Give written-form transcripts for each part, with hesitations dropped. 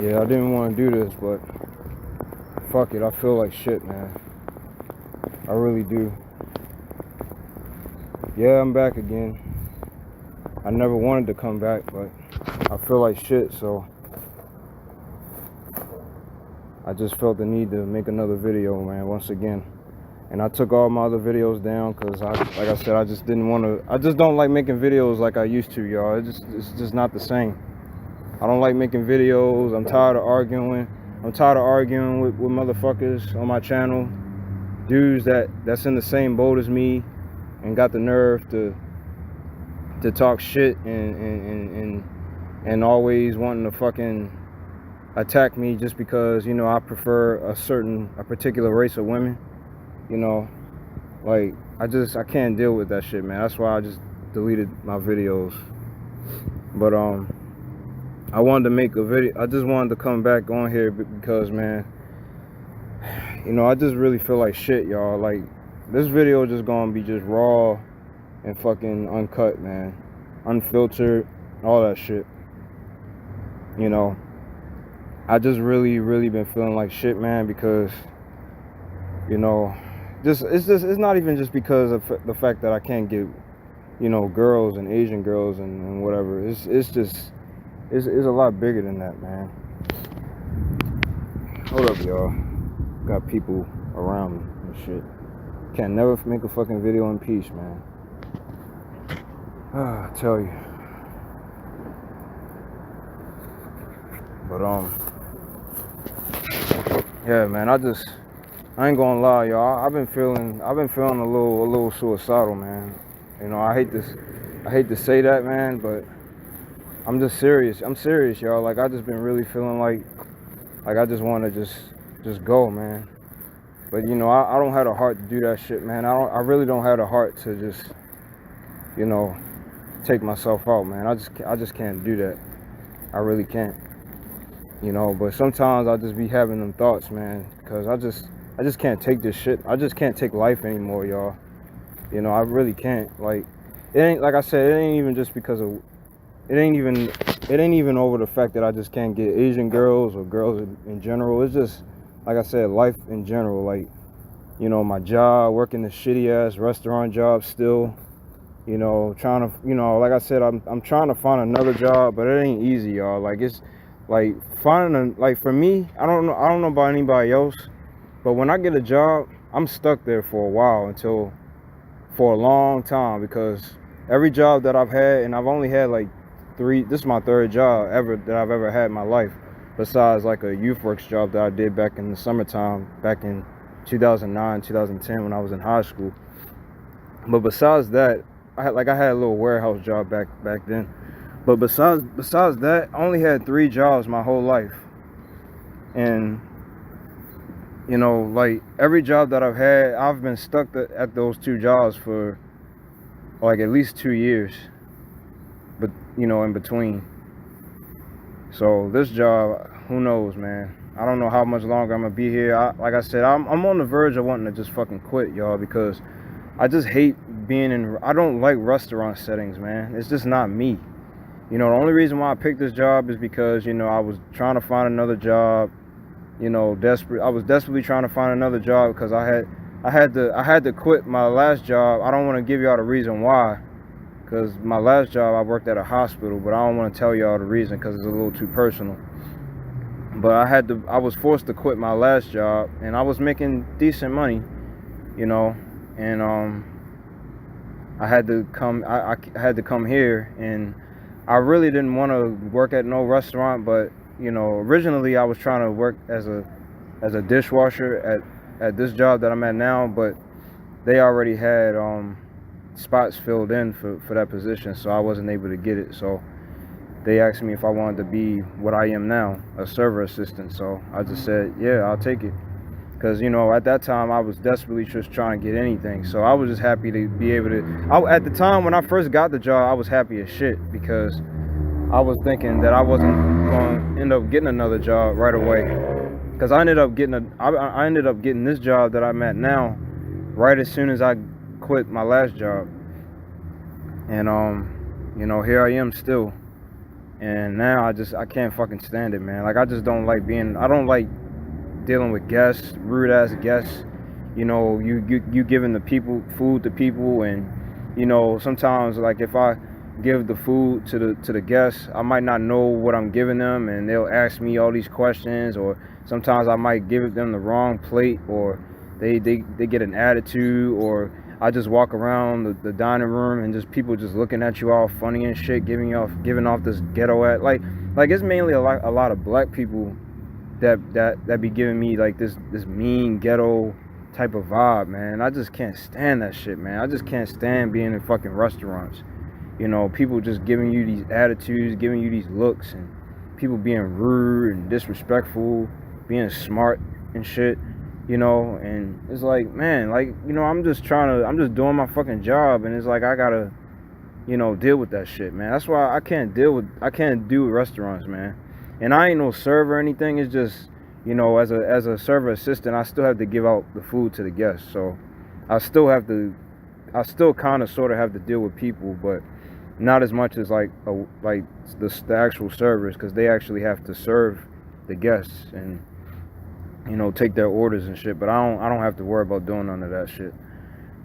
Yeah, I didn't want to do this, but fuck it, I feel like shit, man. I really do. Yeah, I'm back again. I never wanted to come back, but I feel like shit, so I just felt the need to make another video, man, once again. And I took all my other videos down because, like I said, I just didn't want to. I just don't like making videos like I used to, y'all. It's just not the same. I don't like making videos. I'm tired of arguing. I'm tired of arguing with motherfuckers on my channel. Dudes that's in the same boat as me and got the nerve to talk shit and always wanting to fucking attack me just because, you know, I prefer a particular race of women. You know, like I can't deal with that shit, man. That's why I just deleted my videos. But I wanted to make a video. I just wanted to come back on here because, man, you know, I just really feel like shit, y'all. Like, this video just gonna be just raw and fucking uncut, man. Unfiltered, all that shit. You know, I just really been feeling like shit, man, because, you know, it's not even just because of the fact that I can't get, you know, girls and Asian girls and whatever. It's a lot bigger than that, man. Hold up, y'all. Got people around me and shit. Can't never make a fucking video in peace, man. I tell you. But yeah, man. I ain't gonna lie, y'all. I've been feeling a little suicidal, man. You know, I hate to say that, man, but I'm just serious. I'm serious, y'all. Like, I just been really feeling like I just want to just go, man. But, you know, I don't have the heart to do that shit, man. I really don't have the heart to just, you know, take myself out, man. I just can't do that. I really can't. You know, but sometimes I just be having them thoughts, man, because I just can't take this shit. I just can't take life anymore, y'all. You know, I really can't. Like, it ain't, like I said, it ain't even just because of, it ain't even over the fact that I just can't get Asian girls or girls in general. It's just, like I said, life in general. Like, you know, my job, working the shitty ass restaurant job still, you know, trying to, you know, like I said, I'm trying to find another job, but it ain't easy, y'all. Like, it's like like, for me, I don't know about anybody else, but when I get a job, I'm stuck there for a while, for a long time, because every job that I've had, and I've only had like 3, this is my 3rd job that I've ever had in my life, besides like a youth works job that I did back in the summertime, back in 2009, 2010, when I was in high school. But besides that, I had a little warehouse job back then. But besides that, I only had 3 jobs my whole life. And, you know, like, every job that I've had, I've been stuck at those 2 jobs for like at least 2 years, but, you know, in between. So this job, who knows, man. I don't know how much longer I'm gonna be here. Like I said, I'm on the verge of wanting to just fucking quit, y'all, because I just hate I don't like restaurant settings, man. It's just not me. You know, the only reason why I picked this job is because, you know, I was trying to find another job. You know, I was desperately trying to find another job because I had to quit my last job. I don't want to give y'all the reason why, because my last job, I worked at a hospital, but I don't want to tell y'all the reason because it's a little too personal. But I was forced to quit my last job, and I was making decent money, you know, and I had to come here, and I really didn't want to work at no restaurant, but, you know, originally I was trying to work as a dishwasher at this job that I'm at now, but they already had spots filled in for that position, so I wasn't able to get it. So they asked me if I wanted to be what I am now, a server assistant. So I just said, yeah, I'll take it. Because, you know, at that time, I was desperately just trying to get anything. So I was just happy to be able to... at the time, when I first got the job, I was happy as shit, because I was thinking that I wasn't going to end up getting another job right away. Because I ended up getting this job that I'm at now right as soon as I quit my last job. And, you know, here I am still. And now I can't fucking stand it, man. Like I just don't like I don't like dealing with guests, rude ass guests. You know, you giving the people food to people, and you know sometimes like if I give the food to the guests, I might not know what I'm giving them, and they'll ask me all these questions, or sometimes I might give them the wrong plate, or they get an attitude, or I just walk around the dining room and just people just looking at you all funny and shit, giving off this ghetto at like it's mainly a lot of black people that be giving me like this mean ghetto type of vibe, man. I just can't stand that shit, man. I just can't stand being in fucking restaurants. You know, people just giving you these attitudes, giving you these looks, and people being rude and disrespectful, being smart and shit, you know. And it's like, man, like, you know, I'm just doing my fucking job, and it's like I gotta, you know, deal with that shit, man. That's why I can't do restaurants, man. And I ain't no server or anything. It's just, you know, as a server assistant, I still have to give out the food to the guests. So I still kind of sort of have to deal with people, but not as much as like the actual servers, because they actually have to serve the guests and, you know, take their orders and shit. But I don't have to worry about doing none of that shit.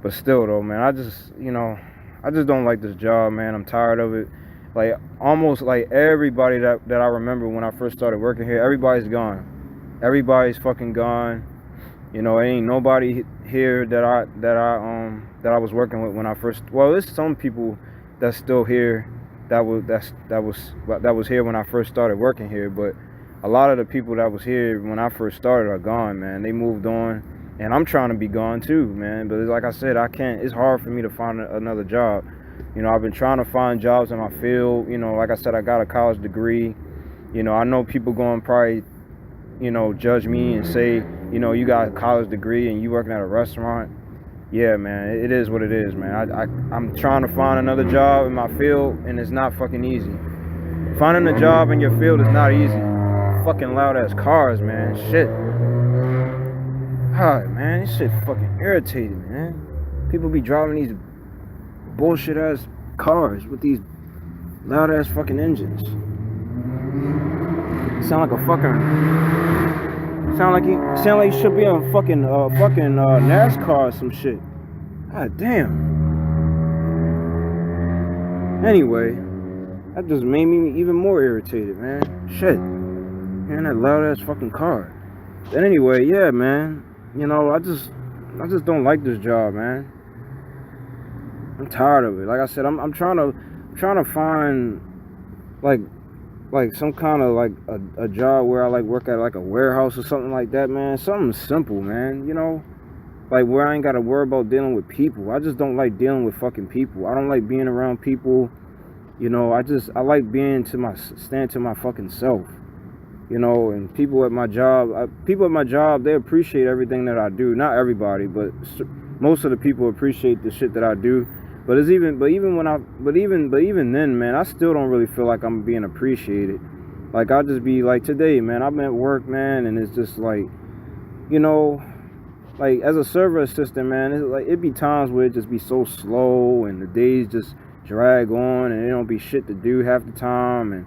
But still though, man, I just don't like this job, man. I'm tired of it. Like almost like everybody that I remember when I first started working here, everybody's gone. Everybody's fucking gone. You know, ain't nobody here that I was working with when I first. Well, there's some people that's still here that was here when I first started working here, but a lot of the people that was here when I first started are gone, man. They moved on, and I'm trying to be gone too, man. But like I said, I can't. It's hard for me to find another job. You know, I've been trying to find jobs in my field. You know, like I said, I got a college degree. You know, I know people going to probably, you know, judge me and say, you know, you got a college degree and you working at a restaurant. Yeah, man, it is what it is, man. I'm trying to find another job in my field, and it's not fucking easy. Finding a job in your field is not easy. Fucking loud ass cars, man. Shit. God, man, this shit fucking irritating, man. People be driving these bullshit ass cars with these loud ass fucking engines. Sound like you should be on fucking NASCAR or some shit. God damn. Anyway, that just made me even more irritated, man. Shit. Man, that loud ass fucking car. But anyway, yeah, man. You know, I just don't like this job, man. I'm tired of it. Like I said, I'm trying to find like some kind of like a job where I like work at like a warehouse or something like that, man. Something simple, man. You know, like where I ain't gotta worry about dealing with people. I just don't like dealing with fucking people. I don't like being around people. You know, I like being stand to my fucking self. You know, and people at my job, they appreciate everything that I do. Not everybody, but most of the people appreciate the shit that I do. But even then, man, I still don't really feel like I'm being appreciated. Like I'll just be like today, man, I'm at work, man, and it's just like, you know, like as a server assistant, man, it's like it'd be times where it just be so slow and the days just drag on and it don't be shit to do half the time. And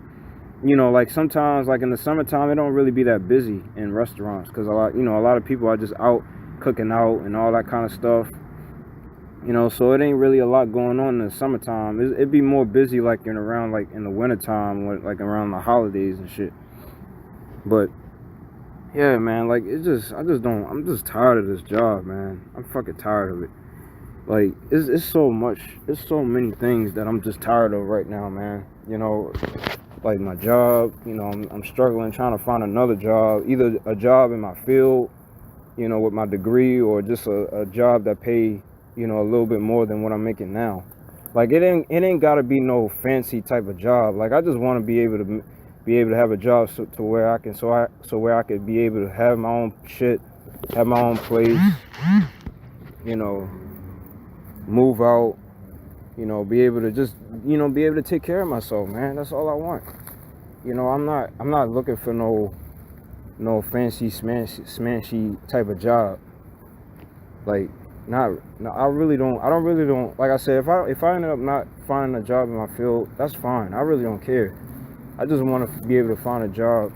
you know, like sometimes, like in the summertime, it don't really be that busy in restaurants because a lot of people are just out cooking out and all that kind of stuff. You know, so it ain't really a lot going on in the summertime. It'd be more busy like in the wintertime, like around the holidays and shit. But yeah, man, like I'm just tired of this job, man. I'm fucking tired of it. Like it's so many things that I'm just tired of right now, man. You know, like my job, you know, I'm struggling trying to find another job, either a job in my field, you know, with my degree, or just a job that pay, you know, a little bit more than what I'm making now. Like it ain't gotta be no fancy type of job. Like I just want to be able to have a job to where I could be able to have my own shit, have my own place, you know, move out, you know, be able to take care of myself, man. That's all I want. You know, I'm not looking for no fancy smashy type of job. Like I don't really don't, like I said, if I end up not finding a job in my field, that's fine. I really don't care. I just want to be able to find a job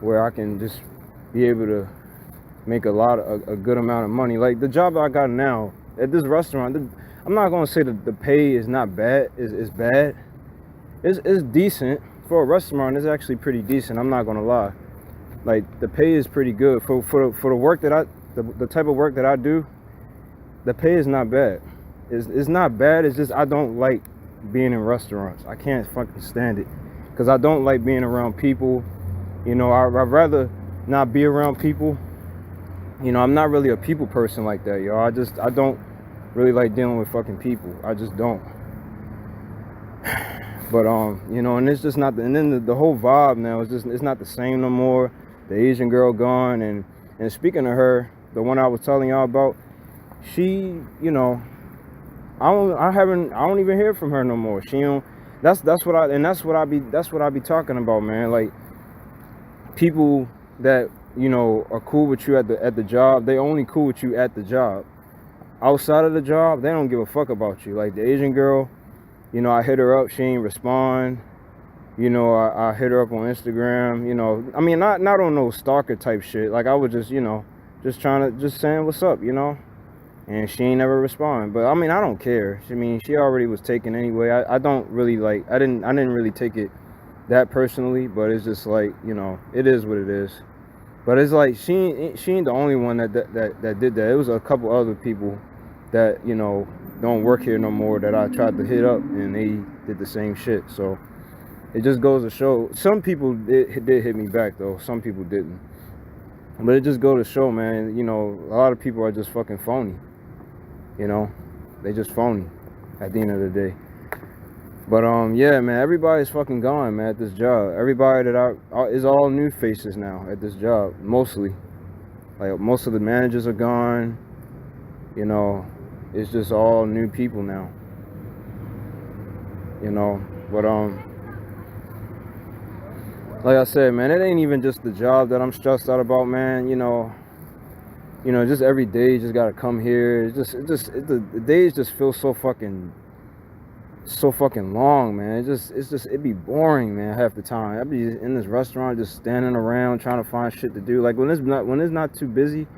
where I can just be able to make a good amount of money. Like the job I got now at this restaurant, I'm not gonna say that the pay is not bad. Is bad. It's decent for a restaurant. It's actually pretty decent. I'm not gonna lie. Like the pay is pretty good for the work that the type of work that I do. The pay is not bad. It's not bad. It's just I don't like being in restaurants. I can't fucking stand it because I don't like being around people. You know, I'd rather not be around people. You know, I'm not really a people person like that, y'all. I don't really like dealing with fucking people. I just don't. But you know, and it's just not. And then the whole vibe now is just, it's not the same no more. The Asian girl gone, and speaking of her, the one I was telling y'all about, she, you know, I don't even hear from her no more. She don't. That's what I be talking about, man. Like people that, you know, are cool with you at the job, they only cool with you at the job. Outside of the job, they don't give a fuck about you. Like the Asian girl, you know, I hit her up, she ain't respond. You know, I hit her up on Instagram, you know. I mean, not on no stalker type shit. Like I was just, you know, just saying what's up, you know. And she ain't never respond. But I mean, I don't care. I mean, she already was taken anyway. I don't really like, I didn't really take it that personally, but it's just like, you know, it is what it is. But it's like she ain't the only one that did that. It was a couple other people that, you know, don't work here no more that I tried to hit up, and they did the same shit. So it just goes to show, some people did hit me back though, some people didn't. But it just goes to show, man, you know, a lot of people are just fucking phony. You know, they just phony at the end of the day. But yeah, man, everybody's fucking gone, man, at this job. Everybody that is all new faces now at this job, mostly. Like most of the managers are gone. You know, it's just all new people now. You know, but like I said, man, it ain't even just the job that I'm stressed out about, man. You know, just every day, just gotta come here. The days just feel so fucking long, man. It be boring, man, half the time. I be in this restaurant just standing around trying to find shit to do. Like when it's not too busy,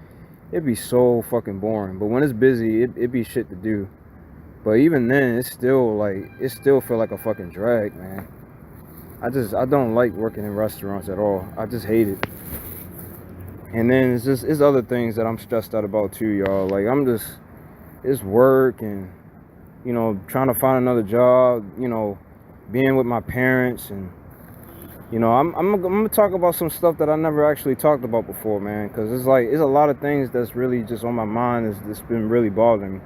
it be so fucking boring. But when it's busy, it be shit to do. But even then, it still feel like a fucking drag, man. I don't like working in restaurants at all. I just hate it. And then it's other things that I'm stressed out about too, y'all. Like it's work and, you know, trying to find another job, you know, being with my parents, and, you know, I'm gonna talk about some stuff that I never actually talked about before, man, because it's a lot of things that's really just on my mind that's been really bothering me.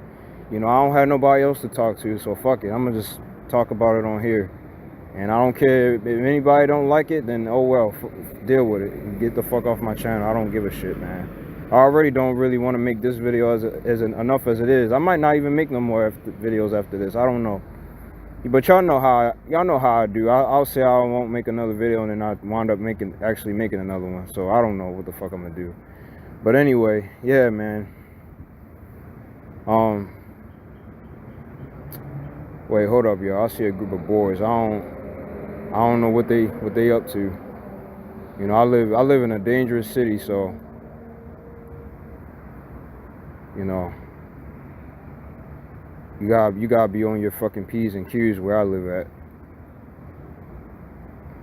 You know, I don't have nobody else to talk to, so fuck it, I'm gonna just talk about it on here. And I don't care if anybody don't like it, then oh well, deal with it. Get the fuck off my channel. I don't give a shit, man. I already don't really want to make this video enough as it is. I might not even make no more videos after this. I don't know. But y'all know how I do. I'll say I won't make another video, and then I wind up actually making another one. So I don't know what the fuck I'm gonna do. But anyway, yeah, man. Wait, hold up, y'all. I see a group of boys. I don't know what they up to. You know, I live in a dangerous city, so, you know, you gotta be on your fucking P's and Q's where I live at.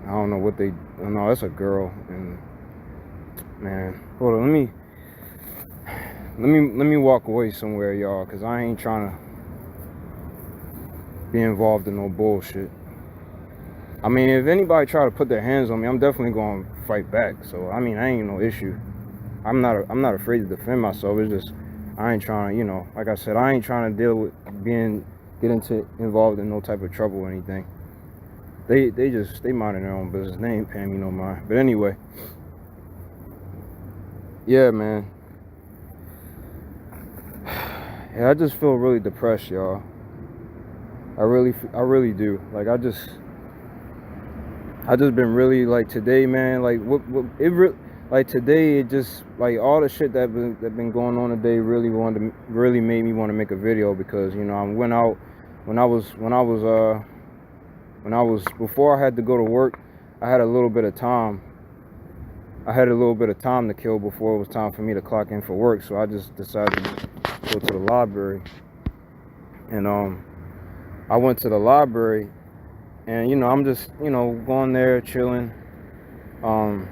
I don't know what oh no, that's a girl. And man, hold on, let me walk away somewhere, y'all, because I ain't trying to be involved in no bullshit. I mean, if anybody try to put their hands on me, I'm definitely going to fight back. So, I mean, I ain't no issue. I'm not afraid to defend myself. It's just, I ain't trying to, you know, like I said, I ain't trying to deal with involved in no type of trouble or anything. They minding their own business. They ain't paying me no mind. But anyway, yeah, man. Yeah, I just feel really depressed, y'all. I really do. Like I just been really, like, today, man, like like today, it just, like, all the shit that been going on today really made me want to make a video, because, you know, I went out when I was before I had to go to work. I had a little bit of time. I had a little bit of time to kill before it was time for me to clock in for work. So I just decided to go to the library, and I went to the library, and I'm just going there chilling, um,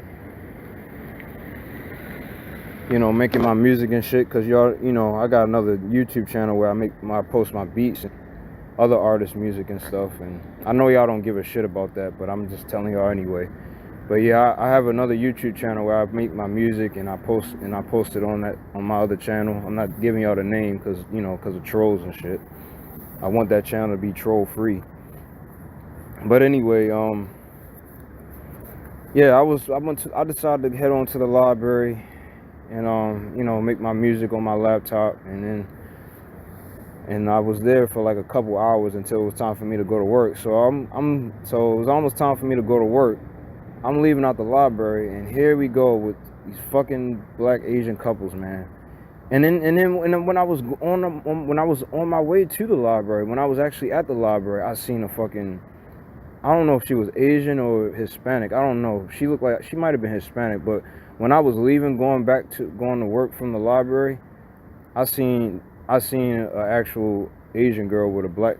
making my music and shit. Cause y'all, I got another YouTube channel where I post my beats and other artists' music and stuff. And I know y'all don't give a shit about that, but I'm just telling y'all anyway. But yeah, I have another YouTube channel where I make my music and I post it on my other channel. I'm not giving y'all the name because of trolls and shit. I want that channel to be troll free. But anyway, yeah, I decided to head on to the library and make my music on my laptop, and I was there for like a couple hours until it was time for me to go to work. So so it was almost time for me to go to work. I'm leaving out the library, and here we go with these fucking black Asian couples, man. And then when I was on my way to the library, when I was actually at the library, I seen I don't know if she was Asian or Hispanic. I don't know. She looked like she might have been Hispanic, but when I was leaving, going to work from the library, I seen an actual Asian girl with a black,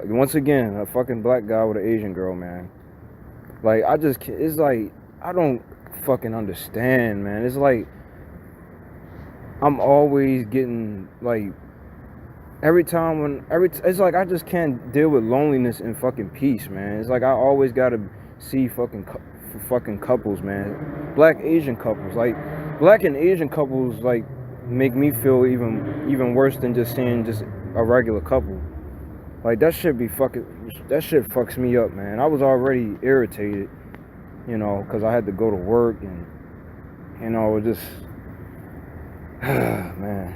once again, a fucking black guy with an Asian girl, man. Like, it's like, I don't fucking understand, man. It's like, I'm always getting, like, it's like I just can't deal with loneliness in fucking peace, man. It's like I always gotta see fucking couples, man. Black Asian couples, like, black and Asian couples, like, make me feel even worse than just seeing just a regular couple. Like, that shit fucks me up, man. I was already irritated, because I had to go to work and, just, man.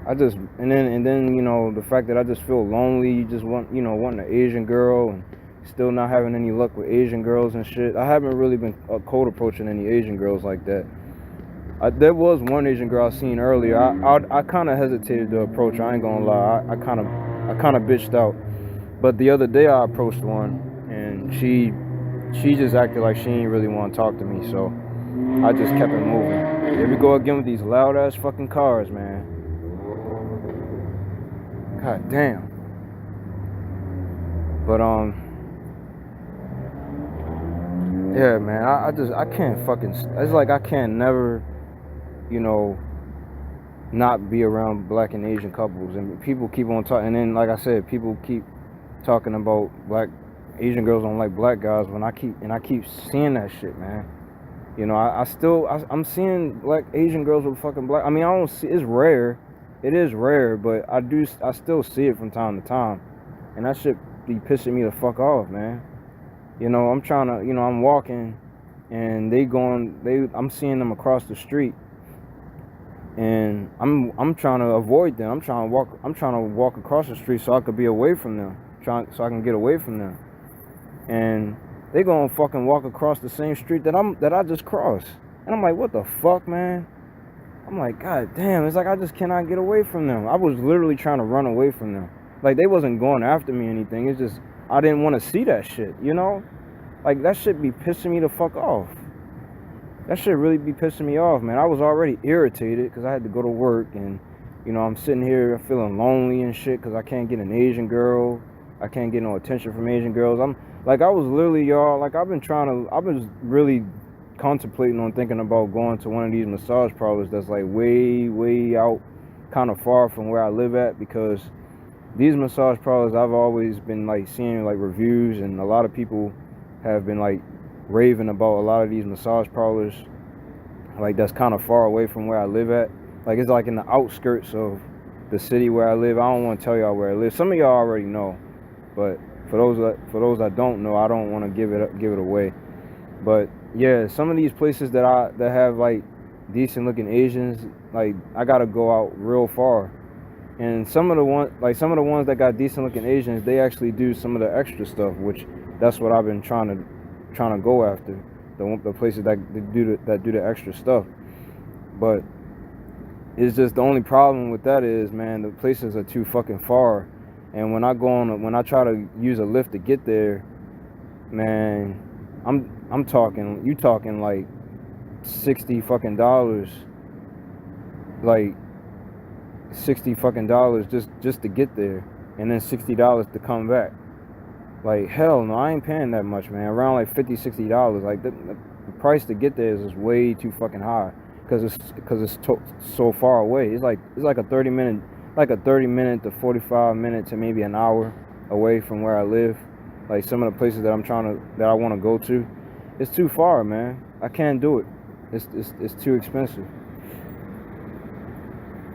And then, the fact that I just feel lonely, you just wanting an Asian girl and still not having any luck with Asian girls and shit. I haven't really been cold approaching any Asian girls like that. There was one Asian girl I seen earlier. I kind of hesitated to approach her. I ain't gonna lie. I kind of bitched out. But the other day I approached one, and she just acted like she didn't really want to talk to me. So I just kept it moving. Here we go again with these loud ass fucking cars, man. God damn. But yeah, man. I can't fucking. It's like I can't never, not be around black and Asian couples, and people keep on talking. And then, like I said, people keep talking about black Asian girls don't like black guys. When I keep seeing that shit, man. I'm seeing black Asian girls with fucking black. I mean, I don't see. It's rare. It is rare, but I still see it from time to time, and that shit be pissing me the fuck off, man. I'm trying to, I'm walking, and I'm seeing them across the street, and I'm trying to avoid them. I'm trying to walk across the street so I could be away from them, so I can get away from them, and they gonna fucking walk across the same street that I just crossed, and I'm like, what the fuck, man? I'm like, god damn, it's like I just cannot get away from them. I was literally trying to run away from them. Like, they wasn't going after me or anything. It's just I didn't want to see that shit, Like, that shit be pissing me the fuck off. That shit really be pissing me off, man. I was already irritated because I had to go to work, and I'm sitting here feeling lonely and shit because I can't get an Asian girl. I can't get no attention from Asian girls. I was literally, y'all, like, I've been really contemplating on thinking about going to one of these massage parlors that's like way out, kind of far from where I live at, because these massage parlors, I've always been like seeing like reviews, and a lot of people have been like raving about a lot of these massage parlors, like, that's kind of far away from where I live at. Like, it's like in the outskirts of the city where I live. I don't want to tell y'all where I live. Some of y'all already know, but for those that don't know, I don't want to give it away. But yeah, some of these places that have like decent looking Asians, like, I gotta go out real far. And some of the ones that got decent looking Asians, they actually do some of the extra stuff, which that's what I've been trying to go after. The places that do the extra stuff. But it's just, the only problem with that is, man, the places are too fucking far. And when I try to use a lift to get there, man, I'm talking, you talking like $60 fucking, like $60 fucking just to get there, and then $60 to come back. Like, hell no, I ain't paying that much, man. Around like $50, $60. Like the price to get there is just way too fucking high, because it's so far away. It's like a 30 minute, like a 30 minute to 45 minute to maybe an hour away from where I live. Like some of the places that I want to go to, it's too far, man. I can't do it. It's too expensive.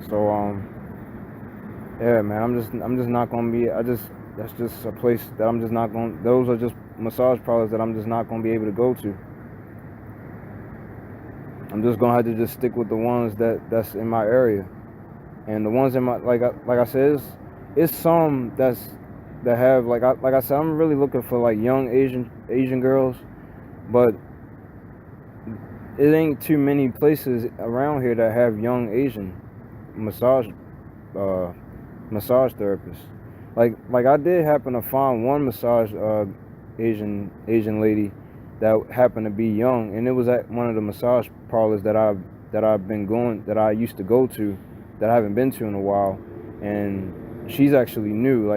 So yeah, man. I'm just not gonna be. That's just a place that I'm just not going. Those are just massage parlors that I'm just not gonna be able to go to. I'm just gonna have to just stick with the ones that's in my area, and the ones in my like I said, it's some that have like I said, I'm really looking for like young Asian girls, but it ain't too many places around here that have young Asian massage uh, massage therapists. Like I did happen to find one massage Asian lady that happened to be young, and it was at one of the massage parlors that I used to go to, that I haven't been to in a while, and she's actually new.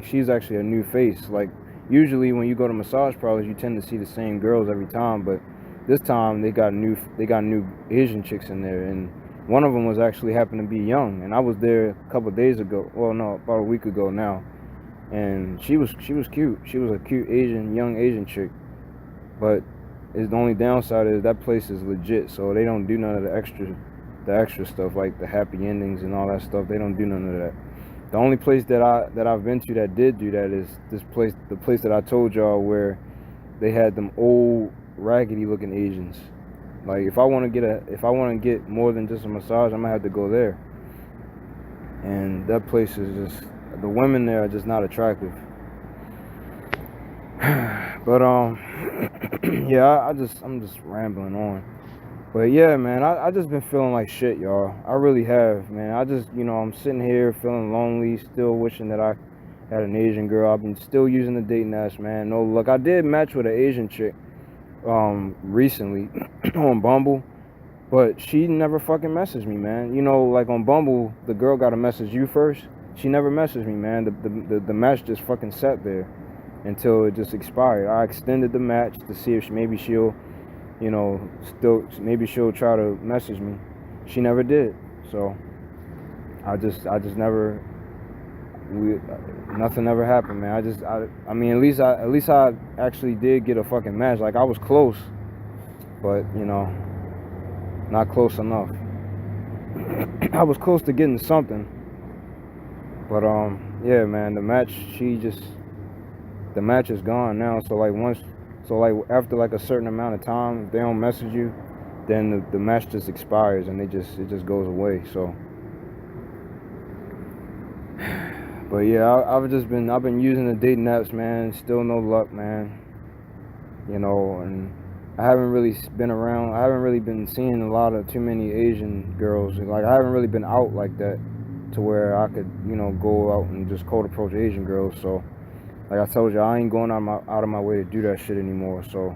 She's actually a new face. Like usually when you go to massage parlors, you tend to see the same girls every time, but this time they got new Asian chicks in there, and one of them was actually happened to be young, and I was there a couple of days ago. Well, no, about a week ago now, and she was cute. She was a cute young Asian chick, but the only downside is that place is legit, so they don't do none of the extra stuff like the happy endings and all that stuff. They don't do none of that. The only place that I've been to that did do that is the place that I told y'all, where they had them old raggedy looking Asians. Like if I want to get more than just a massage, I'm gonna have to go there. And that place is just, the women there are just not attractive. But yeah, I'm just rambling on. But yeah, man, I just been feeling like shit, y'all. I really have, man. I just, I'm sitting here feeling lonely, still wishing that I had an Asian girl. I've been still using the dating apps, man. No luck. I did match with an Asian chick recently on Bumble, but she never fucking messaged me, man. Like on Bumble, the girl got to message you first. She never messaged me, man. The match just fucking sat there until it just expired. I extended the match to see if maybe she'll, maybe she'll try to message me. She never did. So I just never, nothing ever happened, man. I mean, at least I actually did get a fucking match. Like I was close, but not close enough. I was close to getting something, but yeah, man, the match is gone now. So after like a certain amount of time, if they don't message you, then the match just expires and it just goes away. So, but yeah, I've been using the dating apps, man. Still no luck, man. And I haven't really been around. I haven't really been seeing too many Asian girls. Like I haven't really been out like that to where I could, go out and just cold approach Asian girls. So, like I told you, I ain't going out of my way to do that shit anymore. So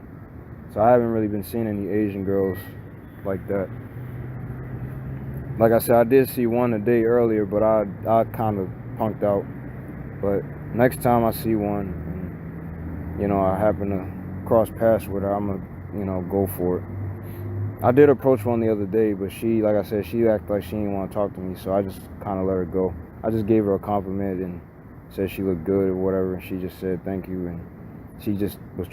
I haven't really been seeing any Asian girls like that. Like I said, I did see one a day earlier, but I kind of punked out. But next time I see one, and I happen to cross paths with her, I'm gonna go for it. I did approach one the other day, but she, like I said, she acted like she didn't want to talk to me, so I just kind of let her go. I just gave her a compliment and said she looked good or whatever, and she just said thank you, and she just was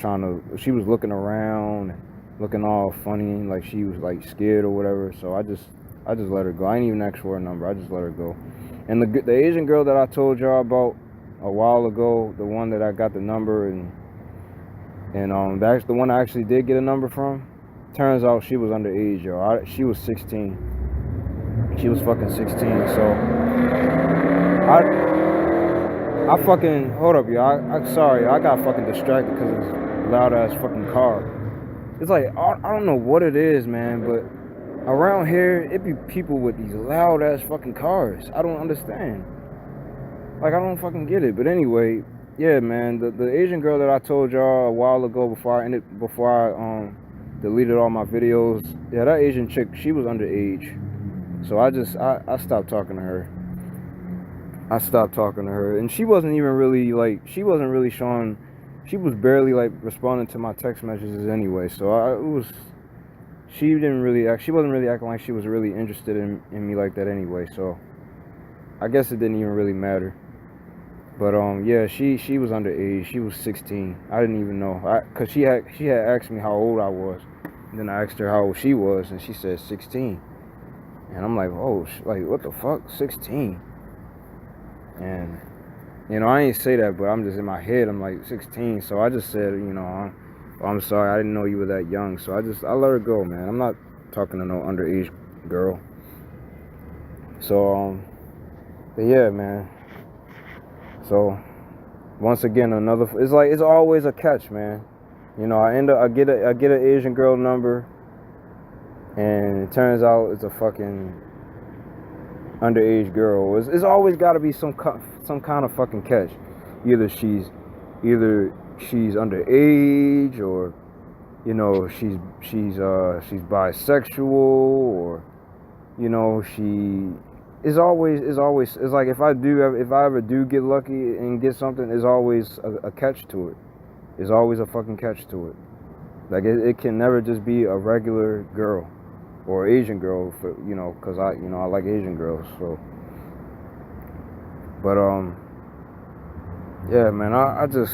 she was looking around and looking all funny, like she was like scared or whatever. So I just let her go. I didn't even ask for her number. I just let her go. And the Asian girl that I told y'all about a while ago, the one that I got the number and that's the one I actually did get a number from. Turns out she was underage, y'all. She was 16. She was fucking 16. So I fucking, hold up, y'all. I'm sorry, I got fucking distracted because of this loud ass fucking car. It's like, I don't know what it is, man, but around here, it be people with these loud ass fucking cars. I don't understand. Like, I don't fucking get it. But anyway, yeah, man, the Asian girl that I told y'all a while ago before I deleted all my videos, yeah, that Asian chick, she was underage. So I stopped talking to her. I stopped talking to her, and she wasn't even really like, she wasn't really showing, she was barely like responding to my text messages anyway. So it was, she didn't really act, she wasn't really acting like she was really interested in me like that anyway. So I guess it didn't even really matter. But yeah, she was underage. She was 16. I didn't even know, cause she had asked me how old I was, and then I asked her how old she was, and she said 16. And I'm like, oh, like what the fuck, 16? And I ain't say that, but I'm just in my head. I'm like 16, so I just said, I'm sorry, I didn't know you were that young. So I let her go, man. I'm not talking to no underage girl. So but yeah, man. So once again, it's always a catch, man. I get an Asian girl number, and it turns out it's a fucking underage girl. It's always got to be some kind of fucking catch. Either she's underage, or she's bisexual, or it's like if I ever do get lucky and get something, there's always a catch to it. There's always a fucking catch to it. Like it can never just be a regular girl or Asian girl, because I like Asian girls. So, but yeah, man, I just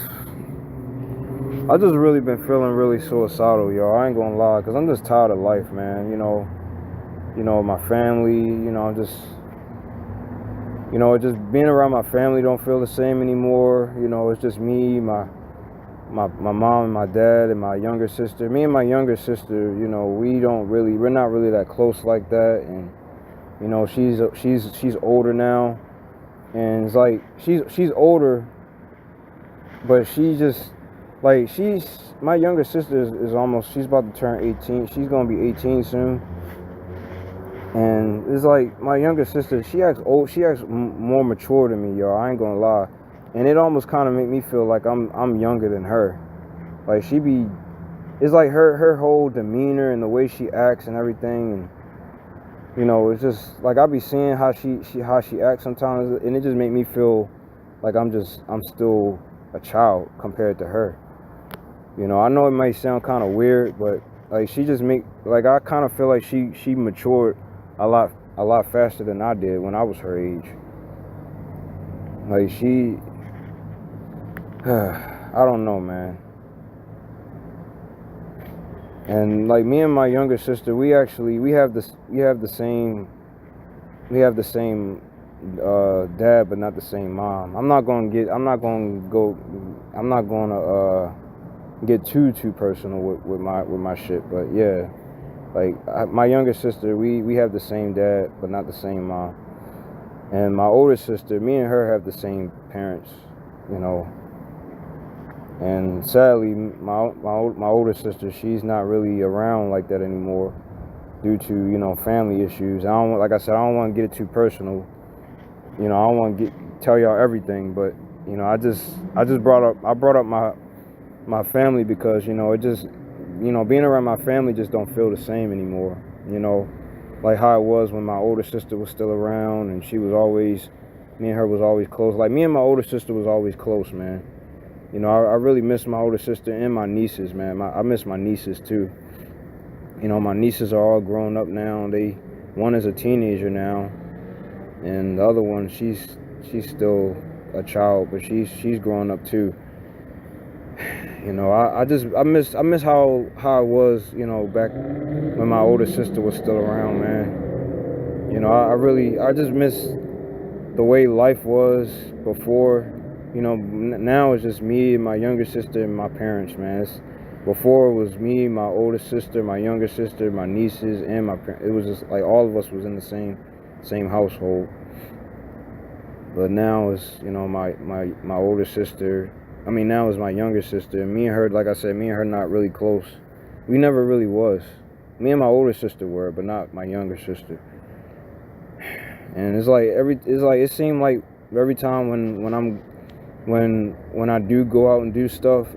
really been feeling really suicidal, y'all. I ain't gonna lie, cause I'm just tired of life, man. My family. I'm just just being around my family don't feel the same anymore. It's just me, my mom and my dad and my younger sister. Me and my younger sister, we're not really that close like that. And she's older now, and it's like she's older, but she just like my younger sister is almost, she's about to turn 18. She's gonna be 18 soon. And it's like my younger sister, she acts more mature than me, y'all. I ain't gonna lie. And it almost kind of make me feel like I'm younger than her. Like it's like her whole demeanor and the way she acts and everything, and it's just like I be seeing how she acts sometimes, and it just make me feel like I'm still a child compared to her. I know it might sound kind of weird, but like she just I kind of feel like she matured a lot faster than I did when I was her age. Like I don't know, man. And like me and my younger sister, we have the same dad, but not the same mom. I'm not gonna get too personal with my shit, but yeah, like my younger sister, we have the same dad, but not the same mom. And my older sister, me and her have the same parents, and sadly, my older sister, she's not really around like that anymore due to family issues. Like I said, I don't want to get it too personal. I don't want to tell y'all everything, but I brought up my family because it just being around my family just don't feel the same anymore. Like how it was when my older sister was still around, and me and her was always close. Like me and my older sister was always close, man. I really miss my older sister and my nieces, man. I miss my nieces too. My nieces are all grown up now. One is a teenager now, and the other one, she's still a child, but she's grown up too. I miss how it was, back when my older sister was still around, man. I just miss the way life was before. Now it's just me and my younger sister and my parents, man. Before it was me, my older sister, my younger sister, my nieces, and my parents. It was just like all of us was in the same household. But now it's my older sister. I mean, now it's my younger sister. And me and her, like I said, me and her not really close. We never really was. Me and my older sister were, but not my younger sister. And it seemed like every time when I'm when I do go out and do stuff,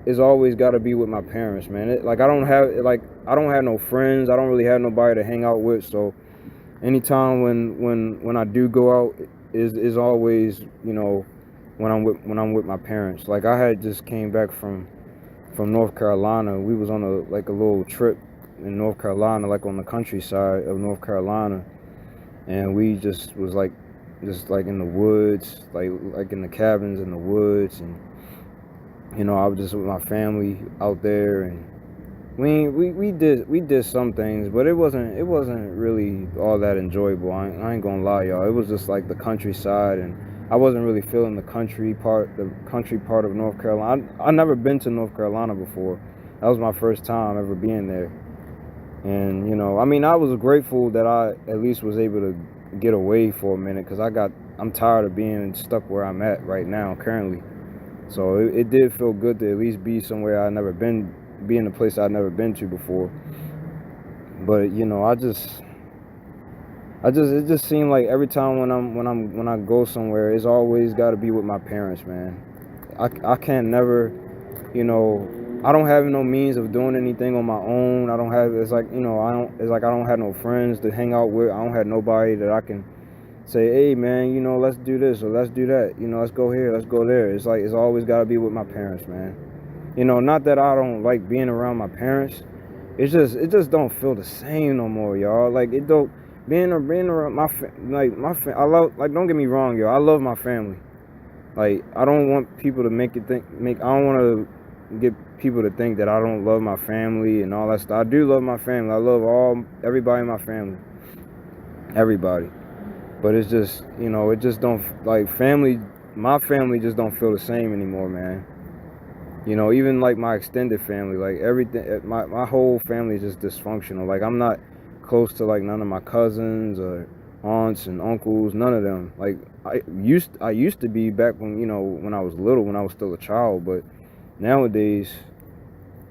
it's always got to be with my parents, man. Like I don't have no friends. I don't really have nobody to hang out with. So anytime when I do go out, is always, you know, when I'm with my parents. Like I had just came back from North Carolina. We was on a little trip in North Carolina, like on the countryside of North Carolina, and we just was just like in the woods, like in the cabins in the woods, and you know, I was just with my family out there, and we did some things, but it wasn't really all that enjoyable. I ain't gonna lie, y'all. It was just like the countryside, and I wasn't really feeling the country part of North Carolina. I never been to North Carolina before. That was my first time ever being there, and you know, I mean, I was grateful that I at least was able to get away for a minute, because I'm tired of being stuck where I'm at right now currently. So it did feel good to at least be somewhere I never been, be in a place I'd never been to before. But you know, it just seemed like every time when I go somewhere, it's always got to be with my parents, man. I can't never, you know, I don't have no means of doing anything on my own. I don't have, it's like, you know, I don't have no friends to hang out with. I don't have nobody that I can say, hey man, you know, let's do this or let's do that. You know, let's go here, let's go there. It's like, it's always got to be with my parents, man. You know, not that I don't like being around my parents. It just don't feel the same no more, y'all. Like it don't being around I love, like, don't get me wrong, y'all. I love my family. Like I don't want people to I don't want to get people to think that I don't love my family and all that stuff. I do love my family. I love everybody in my family. Everybody. But it's just, you know, it just don't, like, my family just don't feel the same anymore, man. You know, even like my extended family, like everything, my whole family is just dysfunctional. Like I'm not close to like none of my cousins or aunts and uncles, none of them. Like I used to be back when, you know, when I was little, when I was still a child, but nowadays,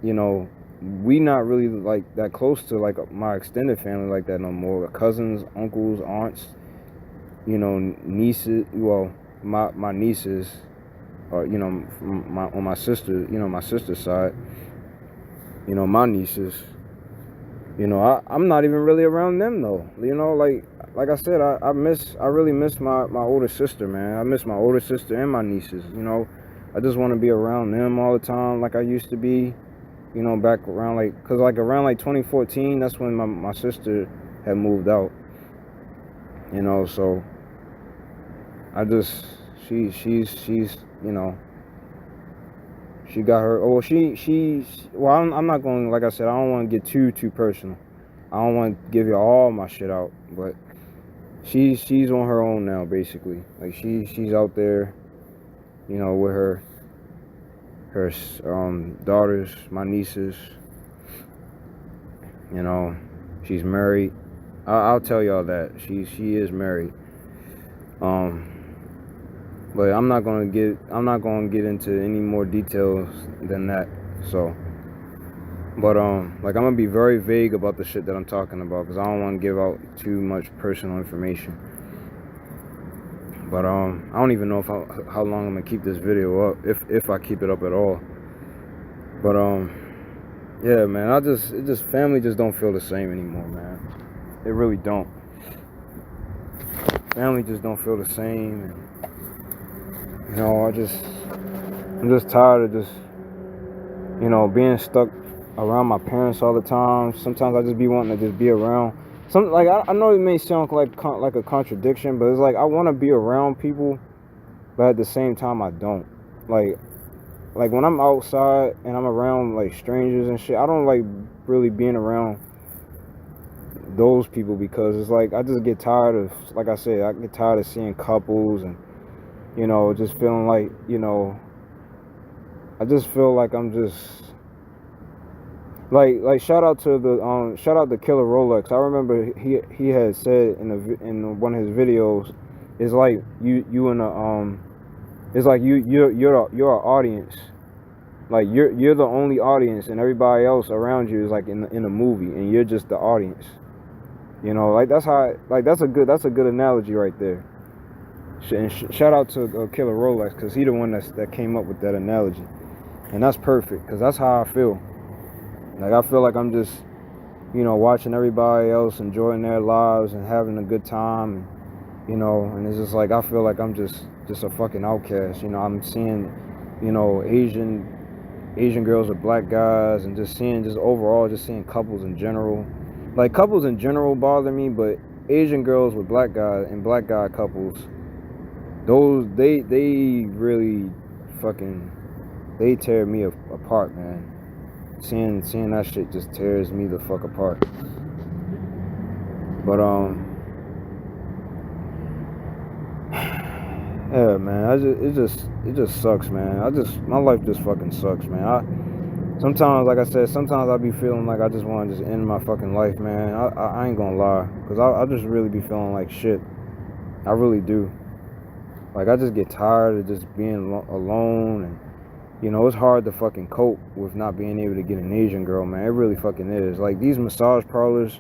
you know, we not really like that close to like my extended family like that no more. Cousins, uncles, aunts, you know, nieces, well, my nieces, or, you know, on my sister, you know, my sister's side, you know, my nieces, you know, I'm not even really around them though. You know, like I said, I really miss my older sister, man. I miss my older sister and my nieces. You know, I just want to be around them all the time like I used to be. You know, back around cause around 2014, that's when my sister had moved out. You know, so I just, she's, you know, she got her, well, I'm not going, like I said, I don't want to get too personal. I don't want to give you all my shit out, but she's on her own now, basically. Like she's out there, you know, with her daughters, my nieces, you know, she's married. I'll tell y'all that she is married. But I'm not gonna get into any more details than that. So, but like, I'm gonna be very vague about the shit that I'm talking about, because I don't want to give out too much personal information. But I don't even know how long I'm gonna keep this video up, if I keep it up at all. But yeah, man, family just don't feel the same anymore, man. It really don't. Family just don't feel the same, and you know, I'm just tired of just, you know, being stuck around my parents all the time. Sometimes I just be wanting to just be around. I know it may sound like a contradiction, but it's like I want to be around people, but at the same time I don't. Like when I'm outside and I'm around like strangers and shit, I don't like really being around those people, because it's like I just get tired of, like I said, I get tired of seeing couples and, you know, just feeling like, you know, I just feel like I'm just like shout out to Killer Rolex. I remember he had said in one of his videos, it's like you in a it's like you're our audience. Like you're the only audience, and everybody else around you is like in a movie, and you're just the audience. You know, like that's a good analogy right there. And shout out to Killer Rolex, because he the one that came up with that analogy. And that's perfect, because that's how I feel. Like, I feel like I'm just, watching everybody else enjoying their lives and having a good time. And it's just like, I feel like I'm just a fucking outcast. I'm seeing, Asian girls with black guys, and just seeing couples in general. Like, couples in general bother me, but Asian girls with black guys and black guy couples, those, they really fucking, they tear me apart, man. Seeing that shit just tears me the fuck apart. But yeah, man, it just sucks, man. My life just fucking sucks, man. Sometimes, like I said, sometimes I be feeling like I just want to just end my fucking life, man. I ain't gonna lie, cause I just really be feeling like shit. I really do. Like, I just get tired of just being alone, and it's hard to fucking cope with not being able to get an Asian girl, man. It really fucking is. Like, these massage parlors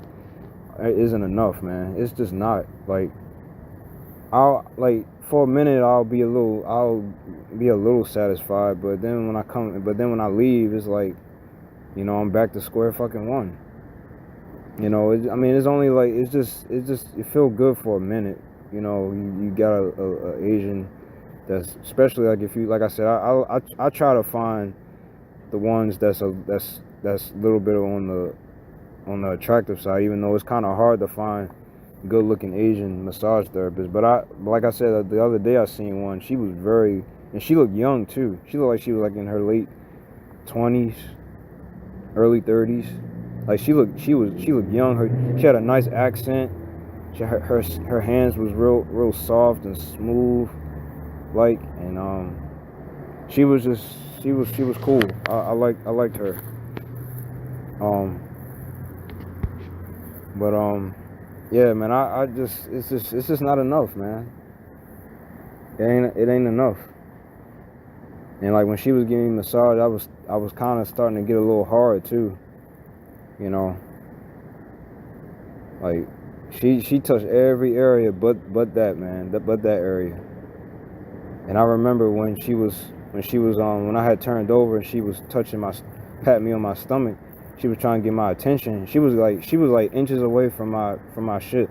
isn't enough, man. It's just not. Like, for a minute I'll be a little satisfied, but then when I leave, it's like, I'm back to square fucking one. It's only like, it feel good for a minute. You got a Asian that's, especially like, if you, like I said, I try to find the ones that's a little bit on the attractive side, even though it's kind of hard to find good looking Asian massage therapists. But like I said, the other day I seen one. She was and she looked young too. She looked like she was like in her late 20s, early 30s. Like, she looked young. She had a nice accent. Her hands was real soft and smooth, like, and she was cool. I liked her. But yeah, man, it's just not enough, man. It ain't enough. And like, when she was giving me massage, I was kind of starting to get a little hard too. Like, she touched every area but that, man, but that area. And I remember when I had turned over and she was patting me on my stomach. She was trying to get my attention. She was like inches away from my shit,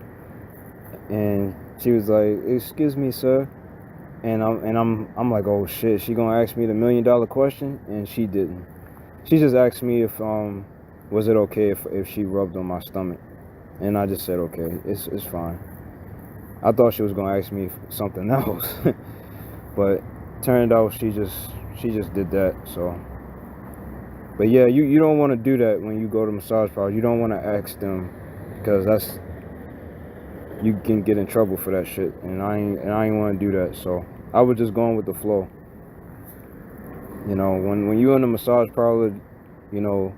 and she was like, "Excuse me, sir," and I'm like, "Oh shit, she gonna ask me the $1 million question?" And she didn't. She just asked me if was it okay if she rubbed on my stomach, and I just said, "Okay, it's fine." I thought she was gonna ask me something else, but turned out she just did that. So. But yeah, you don't want to do that when you go to massage parlors. You don't want to ask them, because you can get in trouble for that shit. And I ain't want to do that. So I was just going with the flow. When you in a massage parlor, the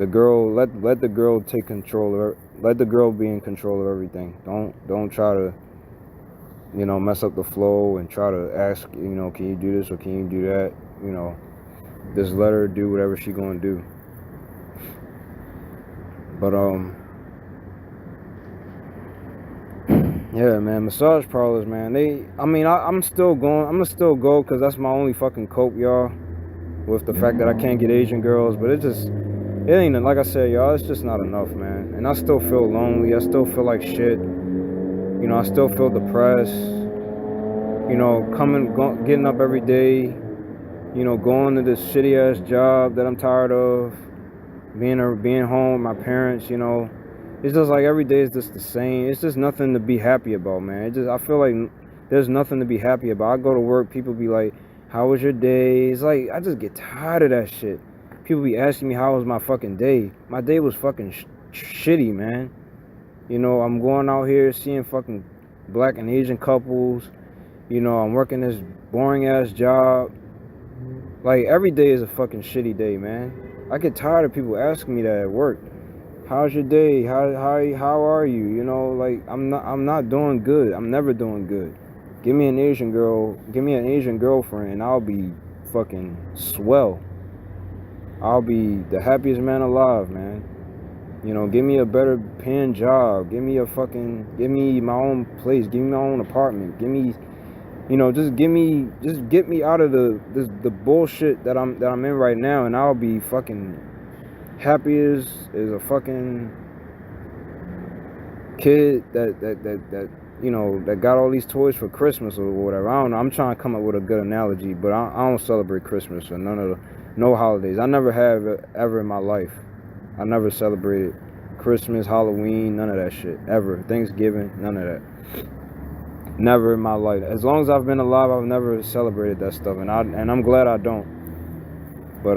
girl, let the girl take control. Let the girl be in control of everything. Don't try to mess up the flow and try to ask, can you do this or can you do that? Just let her do whatever she gonna do. But yeah, man, massage parlors, man. I'm still going. I'm gonna still go, because that's my only fucking cope, y'all. With the fact that I can't get Asian girls, but it ain't, like I said, y'all. It's just not enough, man. And I still feel lonely. I still feel like shit. I still feel depressed. Getting up every day. Going to this shitty ass job that I'm tired of, being home with my parents. It's just like every day is just the same. It's just nothing to be happy about, man. I feel like there's nothing to be happy about. I go to work, people be like, "How was your day?" It's like, I just get tired of that shit. People be asking me how was my fucking day. My day was fucking shitty, man. I'm going out here seeing fucking black and Asian couples. I'm working this boring ass job. Like, every day is a fucking shitty day, man. I get tired of people asking me that at work. How's your day? How are you? Like, I'm not doing good. I'm never doing good. Give me an Asian girlfriend, and I'll be fucking swell. I'll be the happiest man alive, man. Give me a better paying job. Give me my own place. Give me my own apartment. Give me just get me out of the bullshit that I'm in right now, and I'll be fucking happy as a fucking kid that got all these toys for Christmas or whatever. I don't know. I'm trying to come up with a good analogy, but I don't celebrate Christmas or no holidays. I never have ever in my life. I never celebrated Christmas, Halloween, none of that shit ever. Thanksgiving, none of that. Never in my life. As long as I've been alive, I've never celebrated that stuff, and I'm glad I don't. But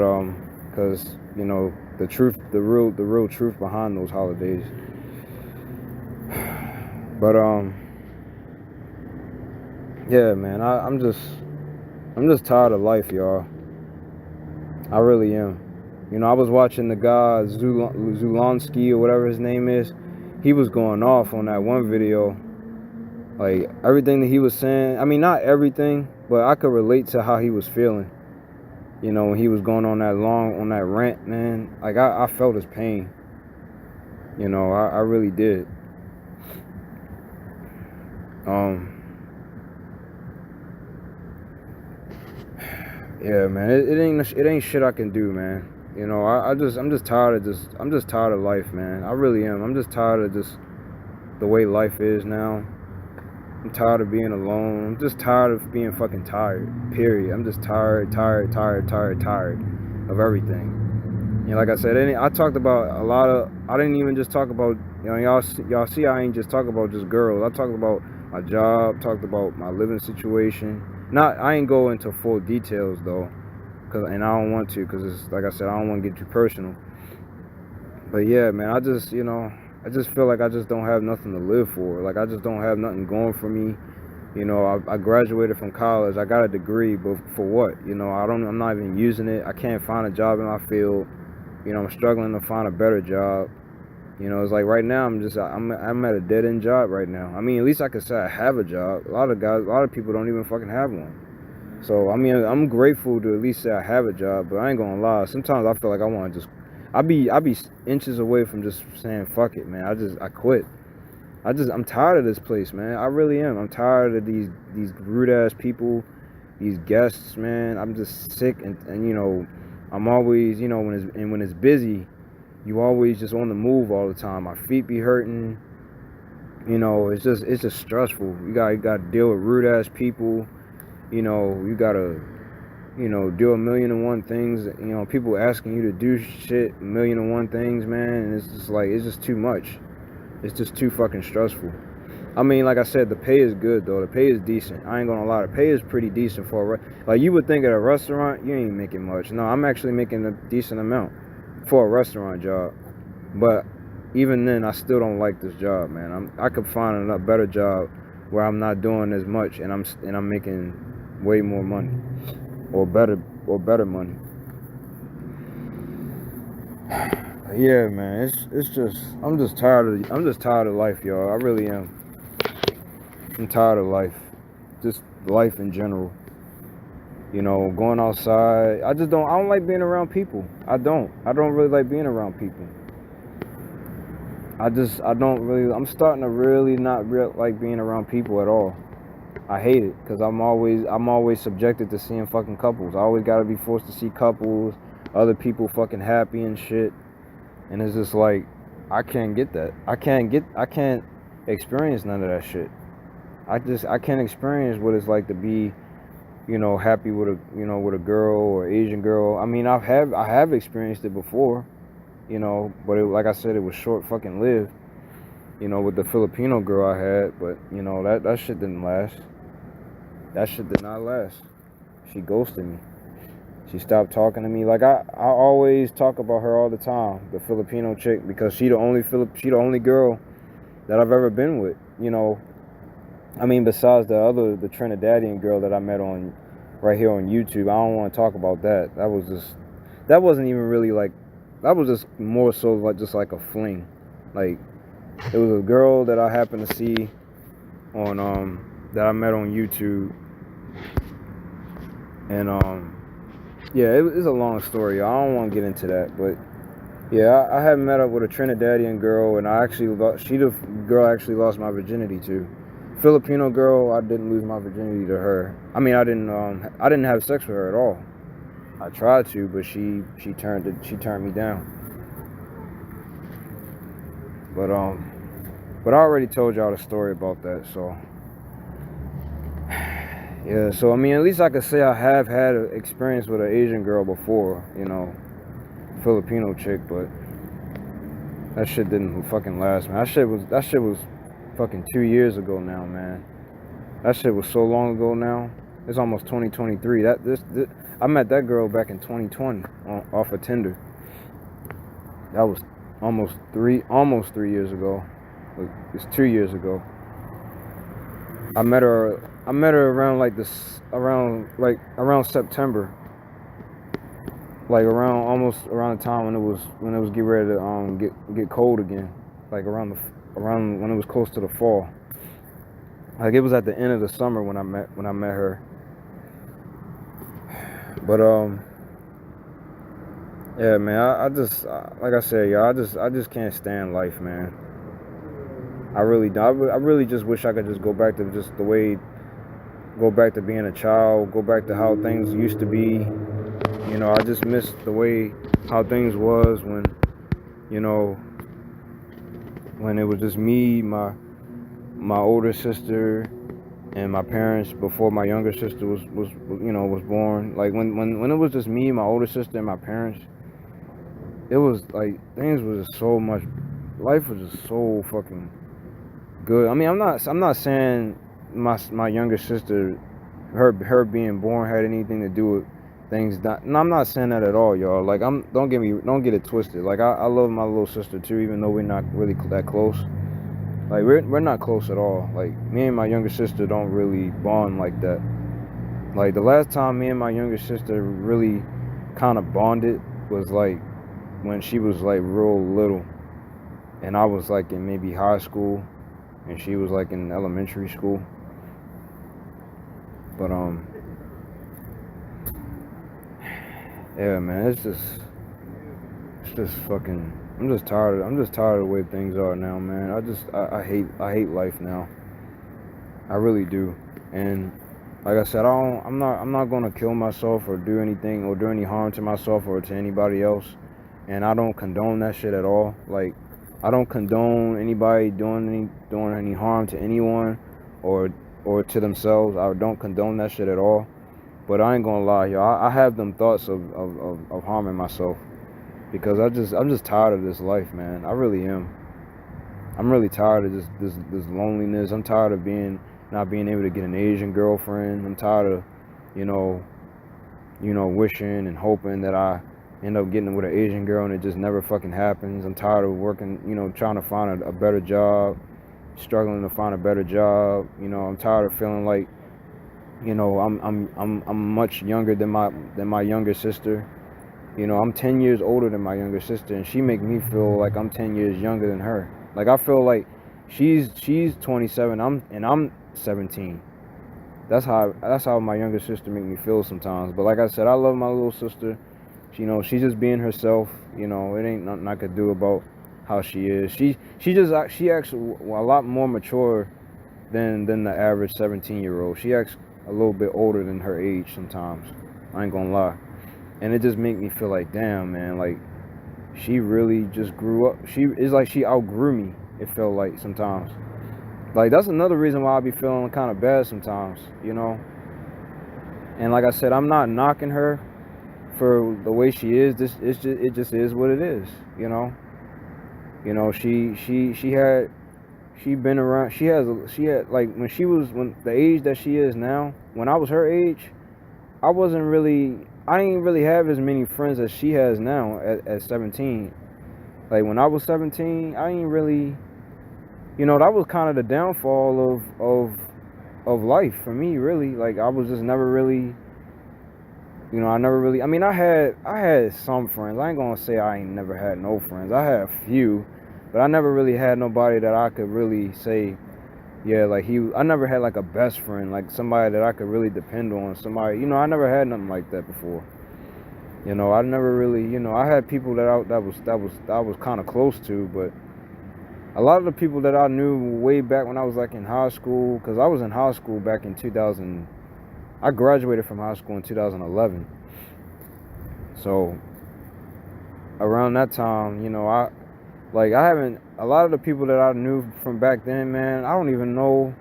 because the real truth behind those holidays. But yeah, man, I'm just tired of life, y'all. I really am. I was watching the guy Zulonsky or whatever his name is. He was going off on that one video. Like everything that he was saying. I mean, not everything, but I could relate to how he was feeling. When he was going on that rant, man. Like I felt his pain. I really did. Yeah, man, it ain't shit I can do, man. I'm just tired of life, man. I really am. I'm just tired of just the way life is now. I'm tired of being alone. I'm just tired of being fucking tired. Period. I'm just tired of everything. Like I said, I talked about a lot of. I didn't even just talk about. Y'all see, I ain't just talk about just girls. I talked about my job. Talked about my living situation. I ain't go into full details though, and I don't want to, cause it's like I said, I don't want to get too personal. But yeah, man, I just feel like I just don't have nothing to live for. Like I just don't have nothing going for me. I graduated from college. I got a degree, but for what? I'm not even using it. I can't find a job in my field. I'm struggling to find a better job. It's like right now I'm at a dead end job right now. I mean, at least I could say I have a job. A lot of people don't even fucking have one. So I mean, I'm grateful to at least say I have a job, but I ain't gonna lie. Sometimes I feel like I want to just. I be inches away from just saying fuck it, man. I quit. I'm tired of this place, man. I really am. I'm tired of these rude ass people, these guests, man. I'm just sick, and I'm always, when it's busy, you always just on the move all the time. My feet be hurting. It's just stressful. You got to deal with rude ass people. You gotta do a million and one things. People asking you to do shit, a million and one things, man. And it's just like, it's just too much. It's just too fucking stressful. I mean, like I said, the pay is good though. The pay is decent. I ain't gonna lie. The pay is pretty decent for like you would think at a restaurant, you ain't making much. No, I'm actually making a decent amount for a restaurant job. But even then, I still don't like this job, man. I could find a better job where I'm not doing as much and I'm making way more money. Or better money. Yeah, man, it's just I'm just tired of life, y'all. I really am. I'm tired of life, just life in general. Going outside. I don't like being around people. I don't really like being around people. I'm starting to really not like being around people at all. I hate it because I'm always subjected to seeing fucking couples. I always gotta be forced to see couples, other people fucking happy and shit. And it's just like, I can't get that. I can't experience none of that shit. I can't experience what it's like to be, happy with a girl or Asian girl. I mean, I have experienced it before, but like I said, it was short fucking lived, with the Filipino girl I had, but that shit didn't last. That shit did not last. She ghosted me. She stopped talking to me. Like I always talk about her all the time, the Filipino chick, because she the only girl that I've ever been with. I mean, besides the Trinidadian girl that I met right here on YouTube. I don't want to talk about that. That wasn't even really like. That was just more so like just like a fling. Like it was a girl that I happened to see on that I met on YouTube. And yeah, it's a long story. I don't want to get into that, but yeah, I had met up with a Trinidadian girl, and the girl I actually lost my virginity to Filipino girl, I didn't lose my virginity to her. I mean, I didn't have sex with her at all. I tried to, but she turned me down. But I already told y'all the story about that, so yeah. So I mean, at least I could say I have had an experience with an Asian girl before, you know, Filipino chick, but that shit didn't fucking last, man. That shit was fucking 2 years ago now, man. That shit was so long ago now. It's almost 2023. I met that girl back in 2020 off of Tinder. That was almost 3 years ago. It's 2 years ago. I met her around around September. Like almost around the time when it was getting ready to get cold again. Like around when it was close to the fall. Like it was at the end of the summer when I met her. But yeah, man, I just like I said, y'all, I just can't stand life, man. I really do. I really just wish I could just go back to go back to being a child, go back to how things used to be. You know, I just miss the way how things was when, you know, when it was just me, my older sister, and my parents before my younger sister was born. Like when it was just me, my older sister, and my parents, it was like things was just so much. Life was just so fucking good. I mean, I'm not saying my younger sister, her being born had anything to do with things that. No, I'm not saying that at all, y'all. Like don't get it twisted. Like I love my little sister too, even though we're not really that close. Like we're not close at all. Like me and my younger sister don't really bond like that. Like the last time me and my younger sister really kind of bonded was like when she was like real little, and I was like in maybe high school, and she was like in elementary school. But yeah, man, it's just fucking. I'm just tired of the way things are now, man. I hate life now. I really do. And like I said, I'm not gonna kill myself or do anything or do any harm to myself or to anybody else. And I don't condone that shit at all. Like I don't condone anybody doing any harm to anyone or to themselves. I don't condone that shit at all. But I ain't gonna lie, y'all. I have them thoughts of harming myself. Because I'm just tired of this life, man. I really am. I'm really tired of this loneliness. I'm tired of not being able to get an Asian girlfriend. I'm tired of, you know, wishing and hoping that I end up getting with an Asian girl and it just never fucking happens. I'm tired of working, trying to find a better job, struggling to find a better job. I'm tired of feeling like, I'm much younger than my younger sister. I'm 10 years older than my younger sister, and she make me feel like I'm 10 years younger than her. Like I feel like she's 27, I'm 17. That's how my younger sister make me feel sometimes. But like I said, I love my little sister. She's just being herself. It ain't nothing I could do about how she is. She acts a lot more mature than the average 17-year-old. She acts a little bit older than her age sometimes. I ain't gonna lie. And it just make me feel like, damn, man, like, she really just grew up. It's like she outgrew me, it felt like sometimes. Like, that's another reason why I be feeling kind of bad sometimes, And like I said, I'm not knocking her for the way she is. It just is what it is, She had, like, when the age that she is now, when I was her age, I didn't really have as many friends as she has now at 17. Like when I was 17, I ain't really, that was kind of the downfall of life for me, really. Like I was just never really, I mean, I had some friends. I ain't gonna say I ain't never had no friends. I had a few, but I never really had nobody that I could really say, yeah, like I never had like a best friend, like somebody that I could really depend on. Somebody, I never had nothing like that before. I never really, I had people that I was kind of close to, but a lot of the people that I knew way back when I was like in high school, because I was in high school back in 2000. I graduated from high school in 2011. So around that time, I haven't, a lot of the people that I knew from back then, man, I don't even know.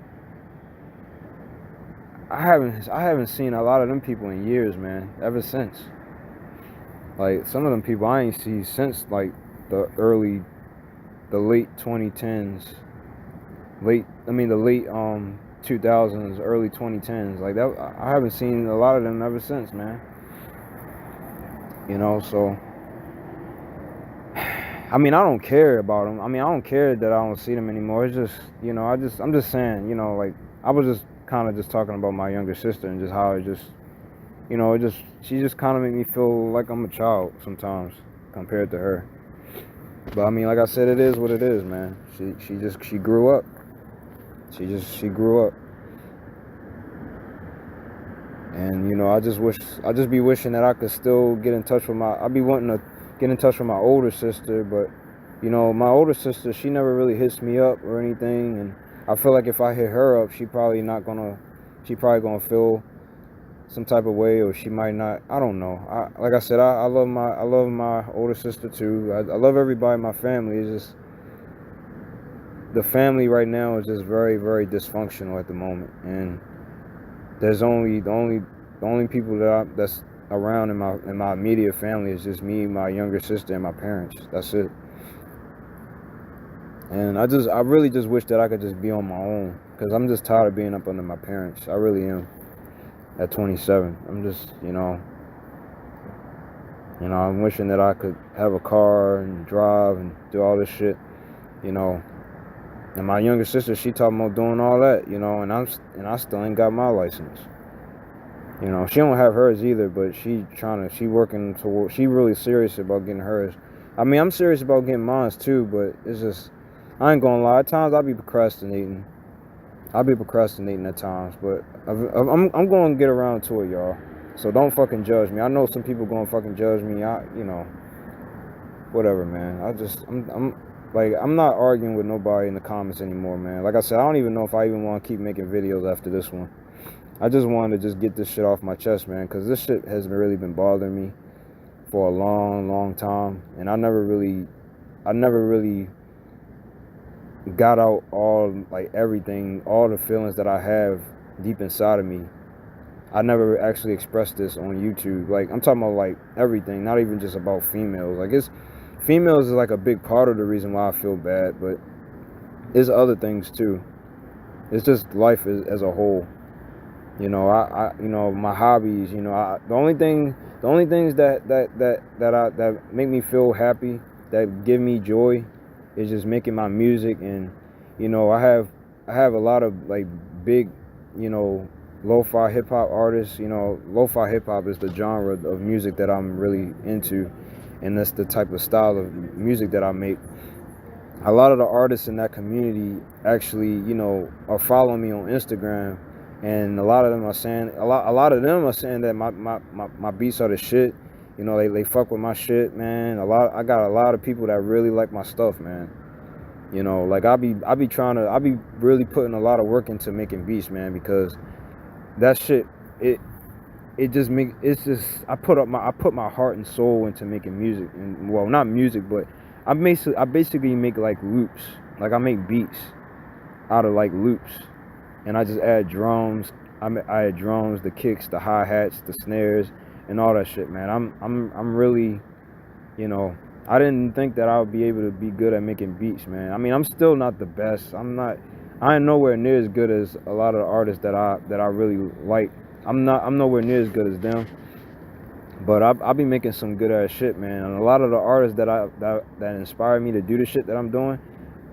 I haven't seen a lot of them people in years, man, ever since. Like, some of them people I ain't see since like the late 2010s, the late 2000s, early 2010s. Like that, I haven't seen a lot of them ever since, man. So I mean, I don't care about them. I mean, I don't care that I don't see them anymore. It's just, I'm just saying, like, I was just kind of just talking about my younger sister and just how it just, she just kind of made me feel like I'm a child sometimes compared to her. But I mean, like I said, it is what it is, man. She grew up. She grew up. And, I just be wishing that I could still get in touch with I'd be wanting to get in touch with my older sister, but, my older sister, she never really hits me up or anything, and I feel like if I hit her up, she probably gonna feel some type of way, or she might not. I don't know. Like I said, I love my older sister too. I love everybody in my family. It's just the family right now is just very, very dysfunctional at the moment, and there's the only people that's around in my immediate family is just me, my younger sister, and my parents. That's it. And I really just wish that I could just be on my own, because I'm just tired of being up under my parents. I really am. At 27, I'm just, I'm wishing that I could have a car and drive and do all this shit, And my younger sister, she talking about doing all that, and I still ain't got my license. She don't have hers either, but she working toward, she really serious about getting hers. I mean, I'm serious about getting mine too, but it's just, I ain't gonna lie, at times I'll be procrastinating. At times, but I'm going to get around to it, y'all. So don't fucking judge me. I know some people going to fucking judge me. Whatever, man. I'm not arguing with nobody in the comments anymore, man. Like I said, I don't even know if I even want to keep making videos after this one. I just wanted to just get this shit off my chest, man, because this shit has really been bothering me for a long, long time, and I never really got out everything, all the feelings that I have deep inside of me. I never actually expressed this on YouTube. Like, I'm talking about like everything, not even just about females. Like, females is like a big part of the reason why I feel bad, but there's other things too. It's just life as a whole. My hobbies. The only things that make me feel happy, that give me joy, is just making my music. And I have a lot of like big, lo-fi hip-hop artists. Lo-fi hip-hop is the genre of music that I'm really into, and that's the type of style of music that I make. A lot of the artists in that community actually, are following me on Instagram, and a lot of them are saying that my beats are the shit. They fuck with my shit, man. I got a lot of people that really like my stuff, man. Like I be really putting a lot of work into making beats, man, because that shit, I put my heart and soul into making music. And, well, not music, but I basically make like loops. Like, I make beats out of like loops, and I just add drums. I add drums, the kicks, the hi-hats, the snares, and all that shit, man. I'm really, I didn't think that I would be able to be good at making beats, man. I mean, I'm still not the best. I ain't nowhere near as good as a lot of the artists that I really like. I'm nowhere near as good as them. But I'll be making some good ass shit, man. And a lot of the artists that inspire me to do the shit that I'm doing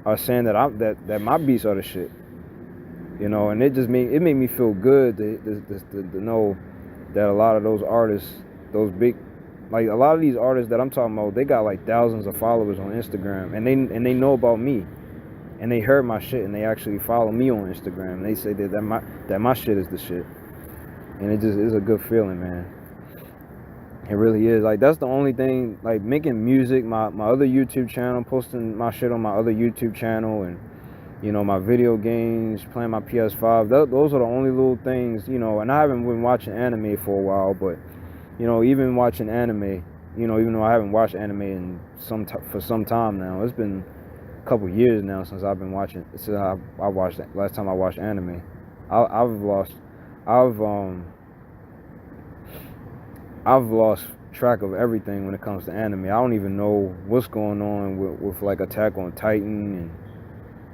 are saying that my beats are the shit. And it made me feel good to know that a lot of those artists, those big, like a lot of these artists that I'm talking about, they got like thousands of followers on Instagram, and they know about me, and they heard my shit, and they actually follow me on Instagram, and they say that my shit is the shit, and it just is a good feeling, man. It really is. Like, that's the only thing, like, making music, my other YouTube channel, posting my shit on my other YouTube channel, and, you know, my video games, playing my PS5. Those are the only little things, you know. And I haven't been watching anime for a while, but, you know, even watching anime, you know, even though I haven't watched anime in for some time now, it's been a couple years now since I've been watching. Since I watched last time I watched anime. I've I've lost track of everything when it comes to anime. I don't even know what's going on with like Attack on Titan and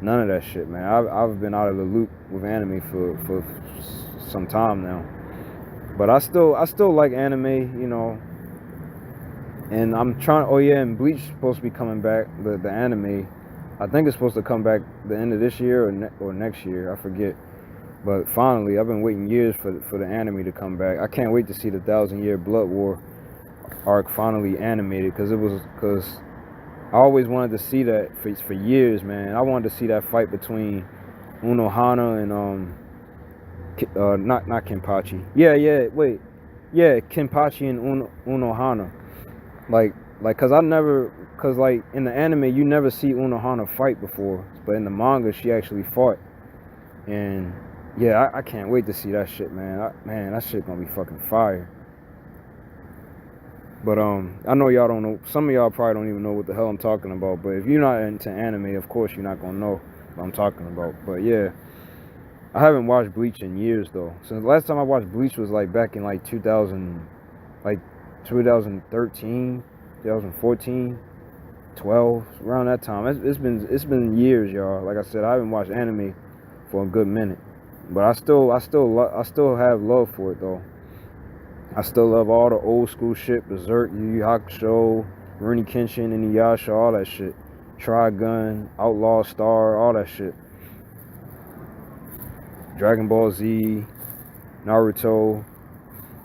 none of that shit, man. I've been out of the loop with anime for some time now. But I still like anime, you know. And I'm trying. Oh yeah, and Bleach is supposed to be coming back. The anime, I think it's supposed to come back the end of this year or next year. I forget. But finally, I've been waiting years for the anime to come back. I can't wait to see the 1,000-Year Blood War arc finally animated, because I always wanted to see that for years, man. I wanted to see that fight between Unohana and not Kenpachi. Yeah, Kenpachi and Unohana. Like, cause like in the anime you never see Unohana fight before, but in the manga she actually fought, and yeah, I can't wait to see that shit, man. Man, that shit gonna be fucking fire. But I know y'all don't know. Some of y'all probably don't even know what the hell I'm talking about. But if you're not into anime, of course you're not gonna know what I'm talking about. But yeah, I haven't watched Bleach in years though. Since the last time I watched Bleach was like back in like 2013, 2014, 12, around that time. It's been years, y'all. Like I said, I haven't watched anime for a good minute. But I still have love for it though. I still love all the old school shit, Berserk, Yu Yu Hakusho, Rurouni Kenshin, Inuyasha, all that shit. Trigun, Outlaw Star, all that shit. Dragon Ball Z, Naruto,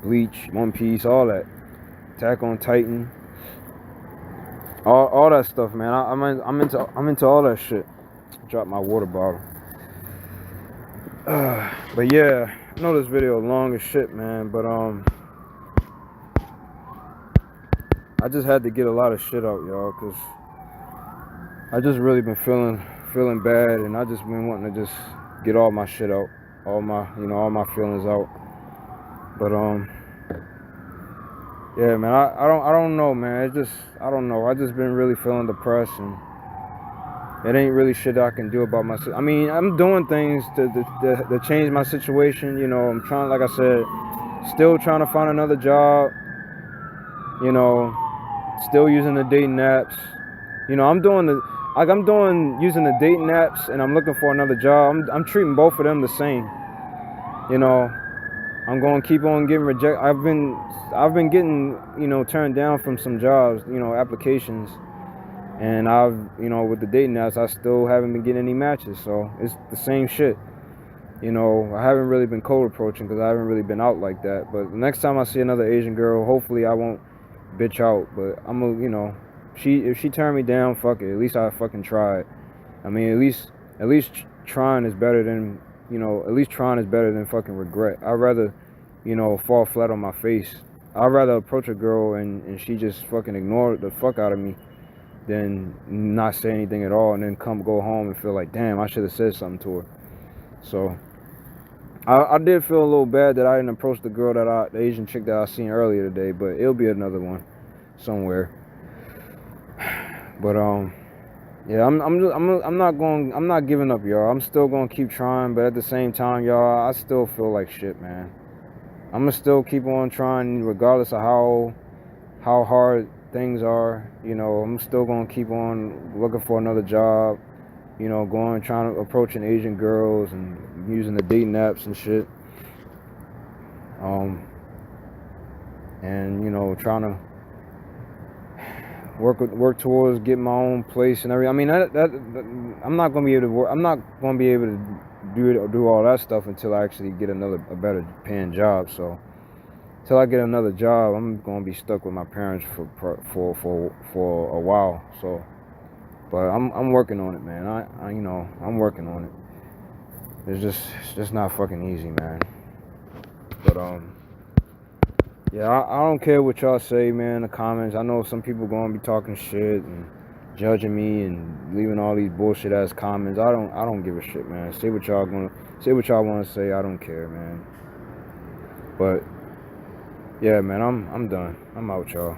Bleach, One Piece, all that. Attack on Titan, all that stuff, man. I'm into all that shit. Drop my water bottle. But yeah, I know this video long as shit, man. But I just had to get a lot of shit out, y'all, cause I just really been feeling bad, and I just been wanting to just get all my shit out, all my feelings out. But yeah, man, I don't know, man. It just, I don't know. I just been really feeling depressed, and it ain't really shit I can do about myself. I mean, I'm doing things to change my situation. You know, I'm trying, like I said, still trying to find another job. You know, still using the dating apps. You know, I'm doing using the dating apps, and I'm looking for another job. I'm treating both of them the same. You know, I'm going to keep on getting rejected. I've been getting, you know, turned down from some jobs, you know, applications. And you know, with the dating apps, I still haven't been getting any matches. So it's the same shit. You know, I haven't really been cold approaching because I haven't really been out like that. But the next time I see another Asian girl, hopefully I won't bitch out. But you know, if she turned me down, fuck it. At least I fucking tried. I mean, at least trying is better than, you know, at least trying is better than fucking regret. I'd rather, you know, fall flat on my face. I'd rather approach a girl and she just fucking ignore the fuck out of me than not say anything at all and then go home and feel like, damn, I should have said something to her. So I did feel a little bad that I didn't approach the girl the Asian chick that I seen earlier today, but it'll be another one somewhere. But yeah, I'm not giving up, y'all. I'm still gonna keep trying, but at the same time, y'all, I still feel like shit, man. I'm gonna still keep on trying regardless of how hard things are. You know, I'm still gonna keep on looking for another job. You know, trying to approaching Asian girls and using the dating apps and shit. And you know, trying to work towards getting my own place and everything. I mean, I'm not gonna be able to work. I'm not gonna be able to do all that stuff until I actually get a better paying job. So till I get another job, I'm gonna be stuck with my parents for a while. So, but I'm working on it, man. I you know, I'm working on it. It's just not fucking easy, man. But Yeah, I don't care what y'all say, man, in the comments. I know some people gonna be talking shit and judging me and leaving all these bullshit ass comments. I don't give a shit, man. Say what y'all wanna say. I don't care, man. But yeah, man, I'm done. I'm out, y'all.